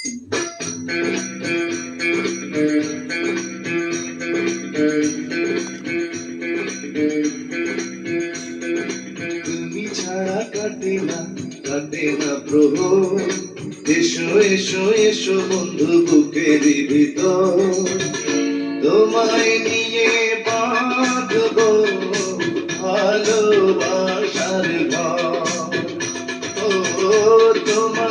তুমি ছাড়া কাটে না প্রভু, এসো এসো এসো বন্ধু বুকের ভিতর, তোমায় নিয়ে বাঁধবো ভালোবাসার ঘর। ও তোমার